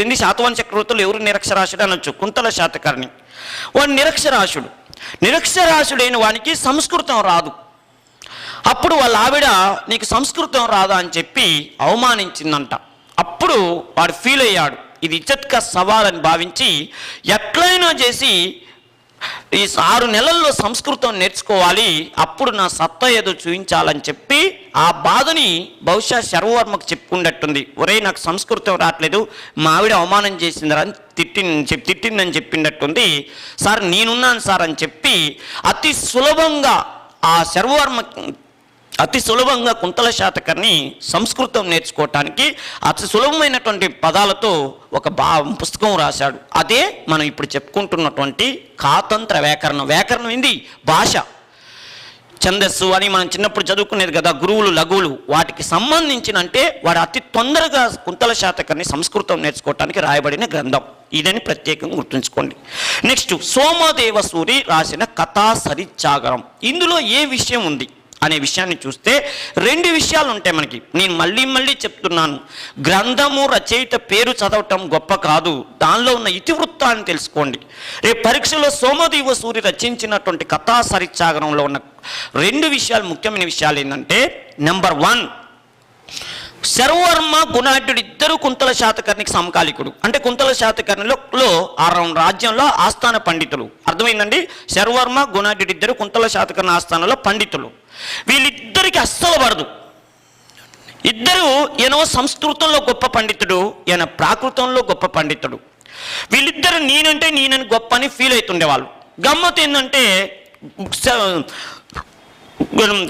క్రింది శాతవాహన చక్రవర్తులు ఎవరు నిరక్షరాస్యుడు అనొచ్చు? కుంతల శాతకర్ణి. వాడు నిరక్షరాస్యుడైన వానికి సంస్కృతం రాదు. అప్పుడు వాళ్ళ ఆవిడ నీకు సంస్కృతం రాదా అని చెప్పి అవమానించిందంట. అప్పుడు వాడు ఫీల్ అయ్యాడు, ఇది ఇజ్జత్ కా సవాల్ అని భావించి ఎట్లయినా చేసి ఈ 6 నెలల్లో సంస్కృతం నేర్చుకోవాలి, అప్పుడు నా సత్తా ఏదో చూపించాలని చెప్పి ఆ బాధని బహుశా శర్వవర్మకు చెప్పుకున్నట్టుంది. ఒరే నాకు సంస్కృతం రావట్లేదు, మా ఆవిడ అవమానం చేసిందిరా అని తిట్టిందని చెప్పినట్టుంది. సార్ నేనున్నాను సార్ అని చెప్పి అతి సులభంగా కుంతల శాతకర్ణి సంస్కృతం నేర్చుకోవటానికి అతి సులభమైనటువంటి పదాలతో ఒక పుస్తకం రాశాడు. అదే మనం ఇప్పుడు చెప్పుకుంటున్నటువంటి కాతంత్ర వ్యాకరణం. వ్యాకరణం ఏంది? భాష, ఛందస్సు అని మనం చిన్నప్పుడు చదువుకునేది కదా, గురువులు లఘువులు, వాటికి సంబంధించిన అంటే వాడు అతి తొందరగా కుంతల శాతకర్ణి సంస్కృతం నేర్చుకోవటానికి రాయబడిన గ్రంథం ఇదని ప్రత్యేకంగా గుర్తుంచుకోండి. నెక్స్ట్ సోమదేవసూరి రాసిన కథా సరిత్సాగరం. ఇందులో ఏ విషయం ఉంది అనే విషయాన్ని చూస్తే 2 విషయాలు ఉంటాయి మనకి. నేను మళ్ళీ చెప్తున్నాను, గ్రంథము రచయిత పేరు చదవటం గొప్ప కాదు, దానిలో ఉన్న ఇతివృత్తాన్ని తెలుసుకోండి. రేపు పరీక్షలో సోమదేవసూరి రచించినటువంటి కథా సరిత్సాగరంలో ఉన్న 2 విషయాలు, ముఖ్యమైన విషయాలు ఏంటంటే, నెంబర్ 1, శర్వవర్మ గుణాఢ్యుడు ఇద్దరు కుంతల శాతకర్ణికి సమకాలికుడు. అంటే కుంతల శాతకర్ణిలో రాజ్యంలో ఆస్థాన పండితులు. అర్థమైందండి? శర్వవర్మ గుణాఢ్యుడు ఇద్దరు కుంతల శాతకర్ణి ఆస్థానంలో పండితులు. వీళ్ళిద్దరికి అస్సలు పడదు. ఇద్దరు ఏనో సంస్కృతంలో గొప్ప పండితుడు, ఈయన ప్రాకృతంలో గొప్ప పండితుడు. వీళ్ళిద్దరు నేనని గొప్ప అని ఫీల్ అవుతుండేవాళ్ళు. గమ్మత్ ఏంటంటే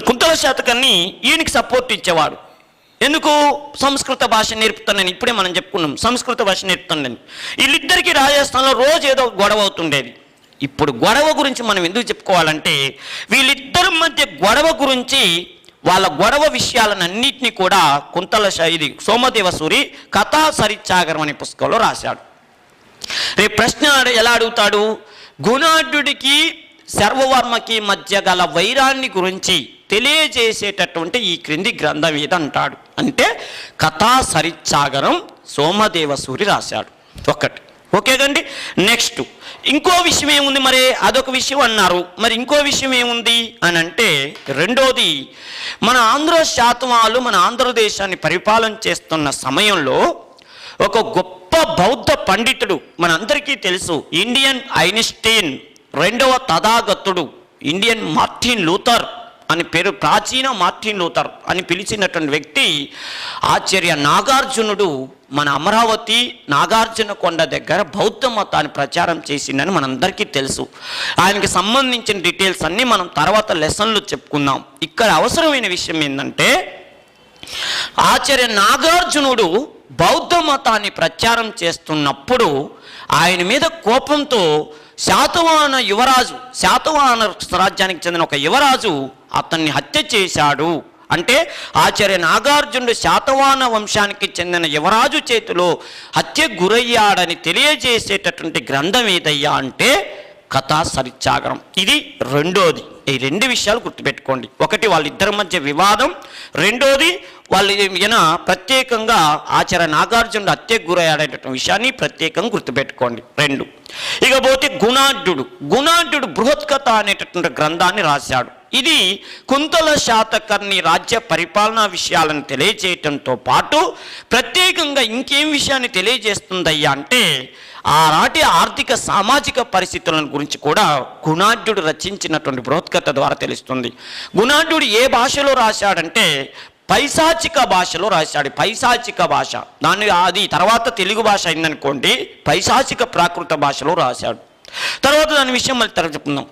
కుంతల శాతకర్ణి ఈయనకి సపోర్ట్ ఇచ్చేవాడు. ఎందుకు? సంస్కృత భాష నేర్పుతానని. ఇప్పుడే మనం చెప్పుకున్నాం, సంస్కృత భాష నేర్పుతానని. వీళ్ళిద్దరికీ రాజస్థాన్లో రోజు ఏదో గొడవ అవుతుండేది. ఇప్పుడు గొడవ గురించి మనం ఎందుకు చెప్పుకోవాలంటే, వీళ్ళిద్దరి మధ్య గొడవ గురించి, వాళ్ళ గొడవ విషయాలన్నింటినీ కూడా ఇది సోమదేవసూరి కథా సరిత్సాగరం అనే పుస్తకంలో రాశాడు. రేపు ప్రశ్న ఎలా అడుగుతాడు? గుణాఢ్యుడికి శర్వవర్మకి మధ్య గల వైరాన్ని గురించి తెలియజేసేటటువంటి ఈ క్రింది గ్రంథం ఏదంటాడు అంటే, కథా సరిత్సాగరం సోమదేవసూరి రాశాడు. ఒకటి ఓకే కండి. నెక్స్ట్ ఇంకో విషయం ఏముంది? మరి అదొక విషయం అన్నారు, మరి ఇంకో విషయం ఏముంది అని అంటే, రెండోది, మన ఆంధ్ర శాతవాహనులు మన ఆంధ్రదేశాన్ని పరిపాలన చేస్తున్న సమయంలో ఒక గొప్ప బౌద్ధ పండితుడు, మనందరికీ తెలుసు, ఇండియన్ ఐన్స్టీన్, 2వ తథాగతుడు, ఇండియన్ మార్టిన్ లూథర్ అని పేరు, ప్రాచీన మార్టిన్ లూథర్ అని పిలిచినటువంటి వ్యక్తి ఆచార్య నాగార్జునుడు మన అమరావతి నాగార్జున కొండ దగ్గర బౌద్ధ మతాన్ని ప్రచారం చేసిందని మనందరికీ తెలుసు. ఆయనకి సంబంధించిన డీటెయిల్స్ అన్నీ మనం తర్వాత లెసన్లో చెప్పుకుందాం. ఇక్కడ అవసరమైన విషయం ఏంటంటే, ఆచార్య నాగార్జునుడు బౌద్ధ మతాన్ని ప్రచారం చేస్తున్నప్పుడు ఆయన మీద కోపంతో శాతవాహన రాజ్యానికి చెందిన ఒక యువరాజు అతన్ని హత్య చేశాడు. అంటే ఆచార్య నాగార్జునుడు శాతవాహన వంశానికి చెందిన యువరాజు చేతిలో హత్య గురయ్యాడని తెలియజేసేటటువంటి గ్రంథం ఏదయ్యా అంటే కథా సరిత్సాగరం. ఇది రెండోది. ఈ 2 విషయాలు గుర్తుపెట్టుకోండి. ఒకటి, వాళ్ళిద్దరి మధ్య వివాదం. రెండోది, ఈయన ప్రత్యేకంగా ఆచార్య నాగార్జునుడు హత్యకు గురయ్యాడనేటువంటి విషయాన్ని ప్రత్యేకంగా గుర్తుపెట్టుకోండి. 2. ఇకపోతే గుణాఢ్యుడు బృహత్కథ అనేటటువంటి గ్రంథాన్ని రాశాడు. ఇది కుంతల శాతకర్ణి రాజ్య పరిపాలనా విషయాలను తెలియజేయటంతో పాటు ప్రత్యేకంగా ఇంకేం విషయాన్ని తెలియజేస్తుందయ్యా అంటే, ఆనాటి ఆర్థిక సామాజిక పరిస్థితులను గురించి కూడా గుణాఢ్యుడు రచించినటువంటి బృహత్కథ ద్వారా తెలుస్తుంది. గుణాఢ్యుడు ఏ భాషలో రాశాడంటే పైశాచిక భాషలో రాశాడు. పైశాచిక భాష, అది తర్వాత తెలుగు భాష అయిందనుకోండి, పైశాచిక ప్రాకృత భాషలో రాశాడు. తర్వాత దాని విషయం మళ్ళీ తర్వాత చెప్పుకుందాం.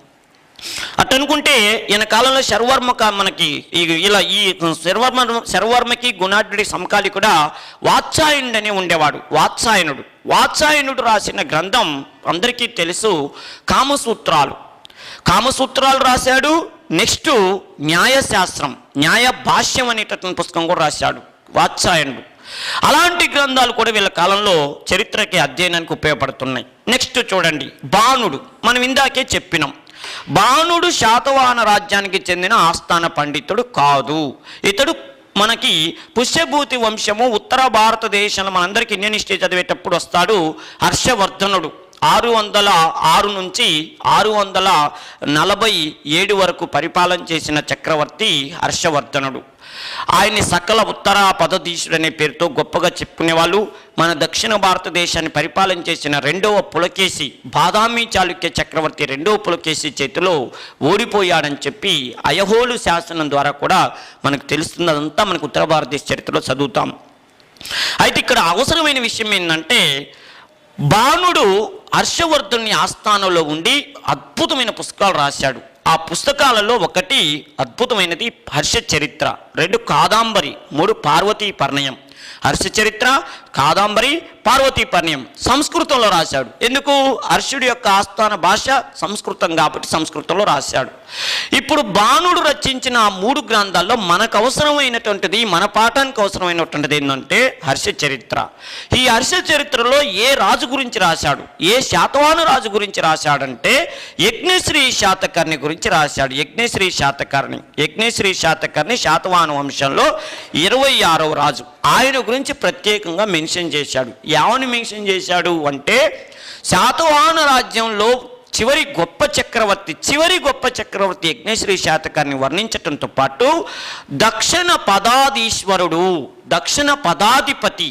అట్టనుకుంటే ఈయన కాలంలో మనకి ఇలా ఈ శర్వవర్మకి గుణాఢ్యుడి సమకాలికుడా వాత్సాయనుడు అని ఉండేవాడు. వాత్సాయనుడు రాసిన గ్రంథం అందరికీ తెలుసు, కామసూత్రాలు రాశాడు. నెక్స్ట్ న్యాయశాస్త్రం, న్యాయ భాష్యం అనేటటువంటి పుస్తకం కూడా రాశాడు వాత్సాయనుడు. అలాంటి గ్రంథాలు కూడా వీళ్ళ కాలంలో చరిత్రకి అధ్యయనానికి ఉపయోగపడుతున్నాయి. నెక్స్ట్ చూడండి, బాణుడు. మనం ఇందాకే చెప్పినాం, బాణుడు శాతవాహన రాజ్యానికి చెందిన ఆస్థాన పండితుడు కాదు. ఇతడు మనకి పుష్యభూతి వంశము ఉత్తర భారతదేశంలో మనందరికీ ఇండియన్ హిస్టరీ చదివేటప్పుడు వస్తాడు హర్షవర్ధనుడు. 606 నుంచి 647 వరకు పరిపాలన చేసిన చక్రవర్తి హర్షవర్ధనుడు. ఆయన్ని సకల ఉత్తర పదధీశుడు అనే పేరుతో గొప్పగా చెప్పుకునేవాళ్ళు. మన దక్షిణ భారతదేశాన్ని పరిపాలన చేసిన రెండవ పులకేశి, బాదామి చాళుక్య చక్రవర్తి రెండవ పులకేశి చేతిలో ఓడిపోయాడని చెప్పి అయహోలు శాసనం ద్వారా కూడా మనకు తెలుస్తున్నదంతా మనకు ఉత్తర భారతదేశ చరిత్రలో చదువుతాం. అయితే ఇక్కడ అవసరమైన విషయం ఏంటంటే, బాణుడు హర్షవర్ధుని ఆస్థానంలో ఉండి అద్భుతమైన పుస్తకాలు రాశాడు. ఆ పుస్తకాలలో ఒకటి అద్భుతమైనది హర్ష చరిత్ర, 2 కాదాంబరి, 3 పార్వతీ పరిణయం. హర్ష చరిత్ర, కాదాంబరి, పార్వతీ పరిణయం సంస్కృతంలో రాశాడు. ఎందుకు? హర్షుడి యొక్క ఆస్థాన భాష సంస్కృతం కాబట్టి సంస్కృతంలో రాశాడు. ఇప్పుడు బాణుడు రచించిన ఆ 3 గ్రంథాల్లో మనకు అవసరమైనటువంటిది, మన పాఠానికి అవసరమైనటువంటిది ఏంటంటే హర్ష చరిత్ర. ఈ హర్ష చరిత్రలో ఏ రాజు గురించి రాశాడు, ఏ శాతవాహన రాజు గురించి రాశాడంటే యజ్ఞశ్రీ శాతకర్ణి గురించి రాశాడు. యజ్ఞశ్రీ శాతకర్ణి శాతవాహన వంశంలో 26వ రాజు. ఆయన గురించి ప్రత్యేకంగా మెన్షన్ చేశాడు. ఏమని మెన్షన్ చేశాడు అంటే, శాతవాహన రాజ్యంలో చివరి గొప్ప చక్రవర్తి యజ్ఞశ్రీ శాతకర్ణి వర్ణించటంతో పాటు దక్షిణ పదాధీశ్వరుడు, దక్షిణ పదాధిపతి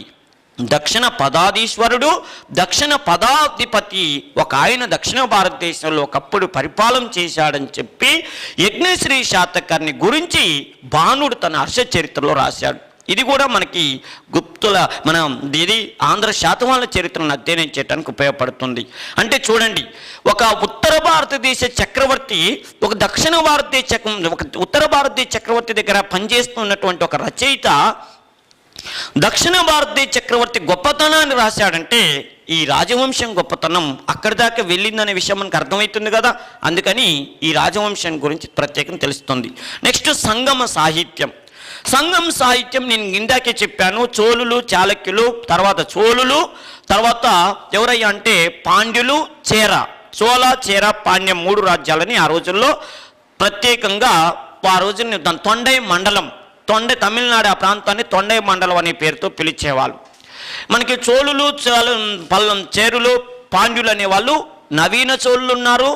ఒక ఆయన దక్షిణ భారతదేశంలో ఒకప్పుడు పరిపాలన చేశాడని చెప్పి యజ్ఞశ్రీ శాతకర్ణి గురించి బాణుడు తన హర్ష చరిత్రలో రాశాడు. ఇది కూడా మనకి ఇది ఆంధ్ర శాతవాహనుల చరిత్రను అధ్యయనం చేయడానికి ఉపయోగపడుతుంది. అంటే చూడండి, ఒక ఉత్తర భారతదేశ చక్రవర్తి ఒక ఉత్తర భారతదేశ చక్రవర్తి దగ్గర పనిచేస్తున్నటువంటి ఒక రచయిత దక్షిణ భారతదేశ చక్రవర్తి గొప్పతనాన్ని రాశాడంటే ఈ రాజవంశం గొప్పతనం అక్కడి దాకా వెళ్ళిందనే విషయం మనకు అర్థమవుతుంది కదా. అందుకని ఈ రాజవంశం గురించి ప్రత్యేకంగా తెలుస్తుంది. నెక్స్ట్ సంగమ సాహిత్యం. నేను ఇందాకే చెప్పాను, చోళులు, చాళుక్యులు, తర్వాత ఎవరయ్యా అంటే పాండ్యులు, చోళ, పాండ్య 3 రాజ్యాలని ఆ రోజుల్లో ప్రత్యేకంగా ఆ రోజుని తొండై మండలం, తమిళనాడు ఆ ప్రాంతాన్ని తొండై మండలం అనే పేరుతో పిలిచేవాళ్ళు. మనకి చోళులు, చేరులు, పాండ్యులు అనేవాళ్ళు నవీన చోళులు ఉన్నారు,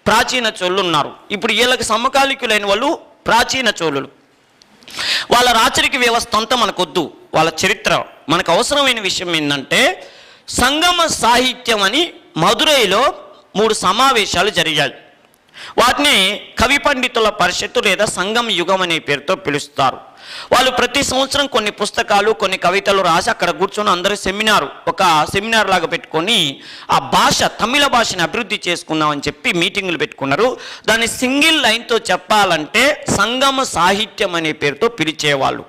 ప్రాచీన చోళులు ఉన్నారు. ఇప్పుడు వీళ్ళకి సమకాలికులైన వాళ్ళు ప్రాచీన చోళులు. వాళ్ళ రాచరిక వ్యవస్థ అంతా మనకొద్దు, వాళ్ళ చరిత్ర మనకు అవసరమైన విషయం ఏంటంటే, సంగమ సాహిత్యం అని మదురైలో 3 సమావేశాలు జరిగాయి. వాటిని కవి పండితుల పరిషత్తు లేదా సంగమ యుగం అనే పేరుతో పిలుస్తారు. వాళ్ళు ప్రతి సంవత్సరం కొన్ని పుస్తకాలు, కొన్ని కవితలు రాసి అక్కడ కూర్చొని అందరూ ఒక సెమినార్ లాగా పెట్టుకొని ఆ తమిళ భాషని అభివృద్ధి చేసుకుందామని చెప్పి మీటింగులు పెట్టుకున్నారు. దాన్ని సింగిల్ లైన్తో చెప్పాలంటే సంగమ సాహిత్యం అనే పేరుతో పిలిచేవాళ్ళు.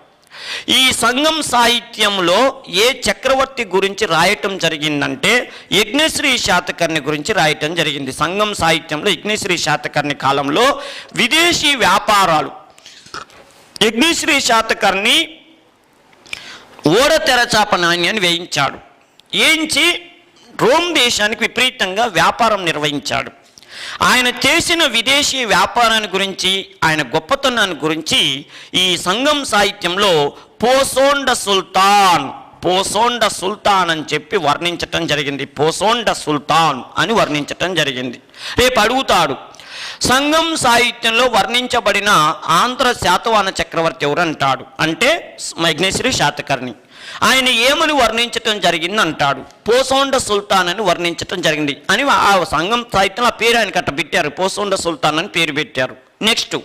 ఈ సంగం సాహిత్యంలో ఏ చక్రవర్తి గురించి రాయటం జరిగిందంటే యజ్ఞశ్రీ శాతకర్ణి గురించి రాయటం జరిగింది. సంగం సాహిత్యంలో యజ్ఞశ్రీ శాతకర్ణి కాలంలో విదేశీ వ్యాపారాలు, యజ్ఞశ్రీ శాతకర్ణి ఓడ తెరచాప నాణ్యాన్ని వేయించి రోమ్ దేశానికి విపరీతంగా వ్యాపారం నిర్వహించాడు. ఆయన చేసిన విదేశీ వ్యాపారాన్ని గురించి, ఆయన గొప్పతనాన్ని గురించి ఈ సంగం సాహిత్యంలో పోసోండ సుల్తాన్ అని చెప్పి వర్ణించటం జరిగింది. పోసోండ సుల్తాన్ అని వర్ణించటం జరిగింది. రేపు అడుగుతాడు, సంగం సాహిత్యంలో వర్ణించబడిన ఆంధ్ర శాతవాహన చక్రవర్తి ఎవరు అంటాడు అంటే యజ్ఞశ్రీ శాతకర్ణి. ఆయన ఏమని వర్ణించటం జరిగింది అంటాడు, పోసోండ సుల్తాన్ అని వర్ణించటం జరిగింది అని ఆ సంగం సాహిత్యంలో ఆ పేరు ఆయనకి అట్ట పెట్టారు, పోసోండ సుల్తాన్ అని పేరు పెట్టారు. నెక్స్ట్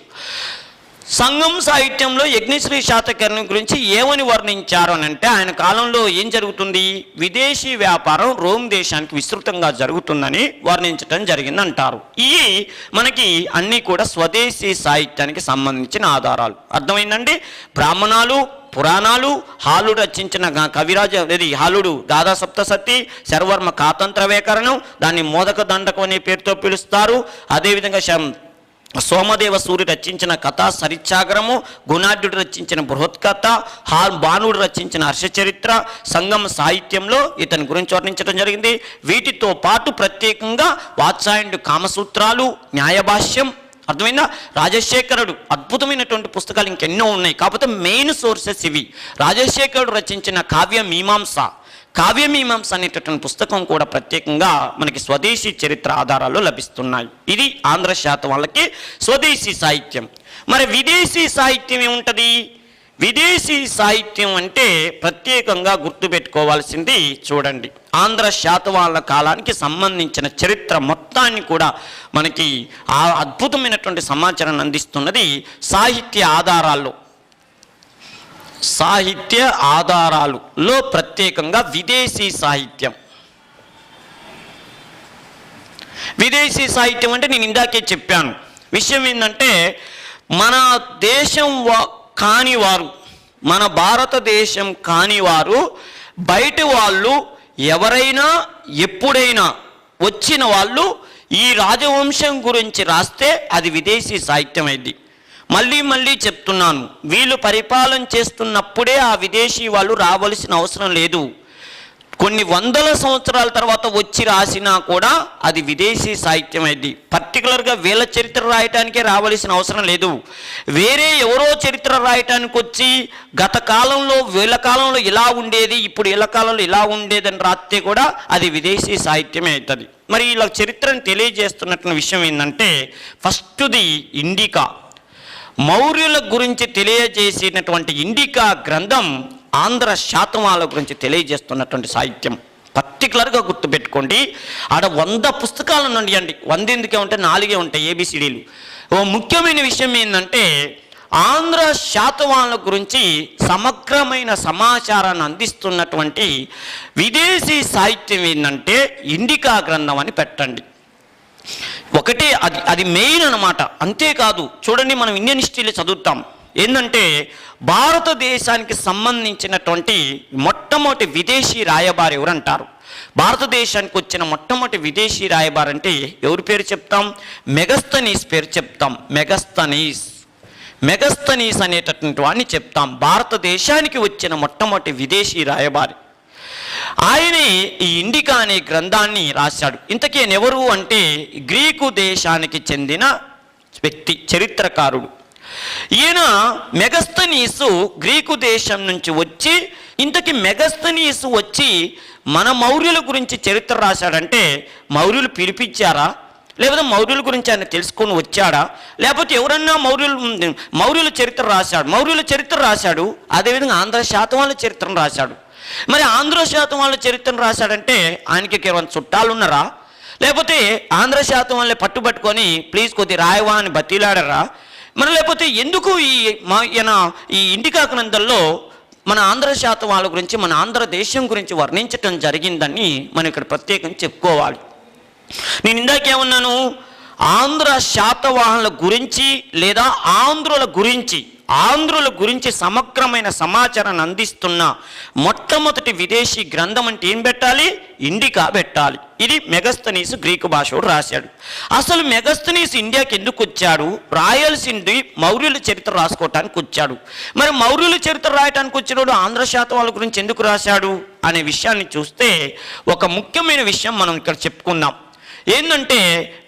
సంగం సాహిత్యంలో యజ్ఞశ్రీ శాతకర్ణి గురించి ఏమని వర్ణించారు అని అంటే, ఆయన కాలంలో ఏం జరుగుతుంది, విదేశీ వ్యాపారం రోమ్ దేశానికి విస్తృతంగా జరుగుతుందని వర్ణించటం జరిగింది అంటారు. ఇవి మనకి అన్నీ కూడా స్వదేశీ సాహిత్యానికి సంబంధించిన ఆధారాలు. అర్థమైందండి? బ్రాహ్మణాలు, పురాణాలు, హాలుడు రచించిన హాలుడు గాథా సప్తసతి, శర్వర్మ కాతంత్ర వ్యాకరణం, దాన్ని మోదక దండకం అనే పేరుతో పిలుస్తారు. అదేవిధంగా సోమదేవ సూర్యుడు రచించిన కథా సరిత్సాగరము, గుణాఢ్యుడు రచించిన బృహత్కథ, బాణుడు రచించిన హర్షచరిత్ర సంగమ సాహిత్యంలో ఇతని గురించి వర్ణించడం జరిగింది. వీటితో పాటు ప్రత్యేకంగా వాత్సాయనుడి కామసూత్రాలు, న్యాయభాష్యం, అర్థమైందా? రాజశేఖరుడు అద్భుతమైనటువంటి పుస్తకాలు ఇంకెన్నో ఉన్నాయి, కాకపోతే మెయిన్ సోర్సెస్ ఇవి. రాజశేఖరుడు రచించిన కావ్యమీమాంస అనేటటువంటి పుస్తకం కూడా ప్రత్యేకంగా మనకి స్వదేశీ చరిత్ర ఆధారాలు లభిస్తున్నాయి. ఇది ఆంధ్ర శాతం వాళ్ళకి స్వదేశీ సాహిత్యం. మరి విదేశీ సాహిత్యం ఏముంటుంది? విదేశీ సాహిత్యం అంటే ప్రత్యేకంగా గుర్తుపెట్టుకోవాల్సింది చూడండి, ఆంధ్ర శాతవాహనుల కాలానికి సంబంధించిన చరిత్ర మొత్తాన్ని కూడా మనకి ఆ అద్భుతమైనటువంటి సమాచారాన్ని అందిస్తున్నది సాహిత్య ఆధారాలలో ప్రత్యేకంగా విదేశీ సాహిత్యం. విదేశీ సాహిత్యం అంటే నేను ఇందాకే చెప్పాను విషయం ఏంటంటే, మన దేశం కానివారు, మన భారతదేశం కానివారు, బయట వాళ్ళు ఎవరైనా ఎప్పుడైనా వచ్చిన వాళ్ళు ఈ రాజవంశం గురించి రాస్తే అది విదేశీ సాహిత్యం అయింది. మళ్ళీ చెప్తున్నాను, వీళ్ళు పరిపాలన చేస్తున్నప్పుడే ఆ విదేశీ వాళ్ళు రావలసిన అవసరం లేదు. కొన్ని వందల సంవత్సరాల తర్వాత వచ్చి రాసినా కూడా అది విదేశీ సాహిత్యం అయింది. పర్టికులర్గా వీళ్ళ చరిత్ర రాయటానికే రావలసిన అవసరం లేదు. వేరే ఎవరో చరిత్ర రాయటానికి వచ్చి గత కాలంలో వీళ్ళ కాలంలో ఇలా ఉండేది, ఇప్పుడు వీళ్ళ కాలంలో ఇలా ఉండేదని రాస్తే కూడా అది విదేశీ సాహిత్యమే అవుతుంది. మరి ఇలా చరిత్రను తెలియజేస్తున్నటువంటి విషయం ఏంటంటే, ఫస్ట్ది ఇండికా, మౌర్యుల గురించి తెలియజేసినటువంటి ఇండికా గ్రంథం ఆంధ్ర శాతవాహనుల గురించి తెలియజేస్తున్నటువంటి సాహిత్యం. పర్టికులర్గా గుర్తుపెట్టుకోండి, ఆడ 100 పుస్తకాలు ఉన్నాయండి. 100 ఎందుకే ఉంటాయి, 4 ఉంటాయి ABCDలు. ఓ ముఖ్యమైన విషయం ఏంటంటే, ఆంధ్ర శాతవాహనుల గురించి సమగ్రమైన సమాచారాన్ని అందిస్తున్నటువంటి విదేశీ సాహిత్యం ఏంటంటే ఇండికా గ్రంథం అని పెట్టండి. ఒకటే అది మెయిన్ అన్నమాట. అంతేకాదు చూడండి, మనం ఇండియన్ హిస్టరీలో చదువుతాం ఏంటంటే, భారతదేశానికి సంబంధించినటువంటి మొట్టమొదటి విదేశీ రాయబారి ఎవరు అంటారు? భారతదేశానికి వచ్చిన మొట్టమొదటి విదేశీ రాయబారి అంటే ఎవరి పేరు చెప్తాం? మెగస్తనీస్ పేరు చెప్తాం. మెగస్తనీస్ అనేటటువంటి వాడిని చెప్తాం. భారతదేశానికి వచ్చిన మొట్టమొదటి విదేశీ రాయబారి ఆయనే ఈ ఇండికా అనే గ్రంథాన్ని రాశాడు. ఇంతకీ ఎవరు అంటే, గ్రీకు దేశానికి చెందిన వ్యక్తి, చరిత్రకారుడు. ఈయన మెగస్తనీసు గ్రీకు దేశం నుంచి వచ్చి, ఇంతకీ మెగస్తనీసు వచ్చి మన మౌర్యుల గురించి చరిత్ర రాశాడంటే మౌర్యులు పిలిపించారా, లేకపోతే మౌర్యుల గురించి ఆయన తెలుసుకొని వచ్చాడా, లేకపోతే ఎవరన్నా మౌర్యుల చరిత్ర రాశాడు. అదేవిధంగా ఆంధ్ర శాతవాహనుల చరిత్రను రాశాడు. మరి ఆంధ్ర శాతవాహనుల చరిత్రను రాశాడంటే ఆయనకి కేవలం చుట్టాలు ఉన్నారా, లేకపోతే ఆంధ్ర శాతవాహనులే పట్టుబట్టుకొని ప్లీజ్ కొద్ది రాయవా అని బతిలాడరా? మరి లేకపోతే ఎందుకు ఈ ఇండికా గ్రంథంలో మన ఆంధ్ర శాతవాహనుల గురించి, మన ఆంధ్ర దేశం గురించి వర్ణించటం జరిగిందని మనం ఇక్కడ ప్రత్యేకంగా చెప్పుకోవాలి. నేను ఇందాకేమన్నాను, ఆంధ్ర శాతవాహనుల గురించి లేదా ఆంధ్రుల గురించి సమగ్రమైన సమాచారాన్ని అందిస్తున్న మొట్టమొదటి విదేశీ గ్రంథం అంటే ఏం పెట్టాలి? ఇండికా పెట్టాలి. ఇది మెగస్తనీస్ గ్రీకు భాషలో రాశాడు. అసలు మెగస్తనీస్ ఇండియాకి ఎందుకు వచ్చాడు? రాయాల్సింది మౌర్యుల చరిత్ర రాసుకోవటానికి వచ్చాడు. మరి మౌర్యుల చరిత్ర రాయటానికి వచ్చినప్పుడు ఆంధ్ర శాతవాహనుల గురించి ఎందుకు రాశాడు అనే విషయాన్ని చూస్తే ఒక ముఖ్యమైన విషయం మనం ఇక్కడ చెప్పుకుందాం. ఏంటంటే,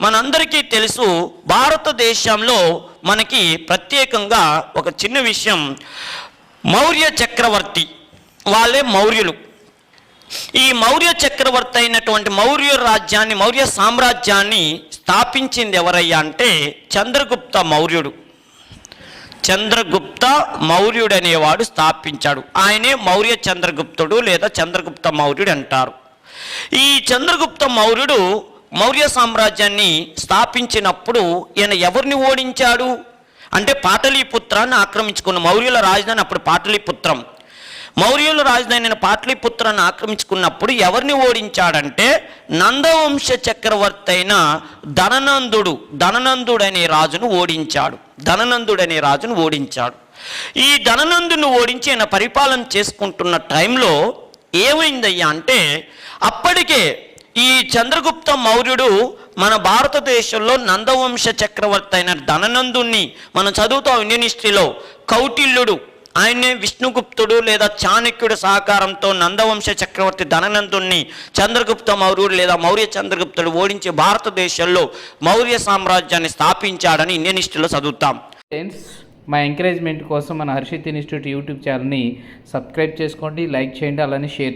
మనందరికీ తెలుసు, భారతదేశంలో మనకి ప్రత్యేకంగా ఒక చిన్న విషయం, మౌర్య చక్రవర్తి వాళ్ళే మౌర్యులు. ఈ మౌర్య చక్రవర్తి అయినటువంటి మౌర్య సామ్రాజ్యాన్ని స్థాపించింది ఎవరయ్యా అంటే చంద్రగుప్త మౌర్యుడు అనేవాడు స్థాపించాడు. ఆయనే మౌర్య చంద్రగుప్తుడు లేదా చంద్రగుప్త మౌర్యుడు అంటారు. ఈ చంద్రగుప్త మౌర్యుడు మౌర్య సామ్రాజ్యాన్ని స్థాపించినప్పుడు ఈయన ఎవరిని ఓడించాడు అంటే పాటలీపుత్రాన్ని ఆక్రమించుకున్న మౌర్యుల రాజధాని అప్పుడు పాటలీపుత్రం. మౌర్యుల రాజధాని పాటలీపుత్రాన్ని ఆక్రమించుకున్నప్పుడు ఎవరిని ఓడించాడంటే నందవంశ చక్రవర్తి అయిన ధననందుడు అనే రాజును ఓడించాడు. ఈ ధననందుని ఓడించి ఆయన పరిపాలన చేసుకుంటున్న టైంలో ఏమైందయ్యా అంటే, అప్పటికే ఈ చంద్రగుప్త మౌర్యుడు మన భారతదేశంలో నందవంశ చక్రవర్తి అయిన ధననందుని మనం చదువుతాం ఇండియన్ హిస్టరీలో. కౌటిల్యుడు ఆయనే విష్ణుగుప్తుడు లేదా చాణక్యుడి సహకారంతో నందవంశ చక్రవర్తి ధననందుని చంద్రగుప్త మౌర్యుడు లేదా మౌర్య చంద్రగుప్తుడు ఓడించి భారతదేశంలో మౌర్య సామ్రాజ్యాన్ని స్థాపించాడని ఇండియన్ హిస్టరీలో చదువుతాం. ఫ్రెండ్స్, మా ఎంకరేజ్మెంట్ కోసం మన హర్షిత్ ఇన్స్టిట్యూట్ యూట్యూబ్ ఛానల్ని సబ్స్క్రైబ్ చేసుకోండి, లైక్ చేయండి, అలానే షేర్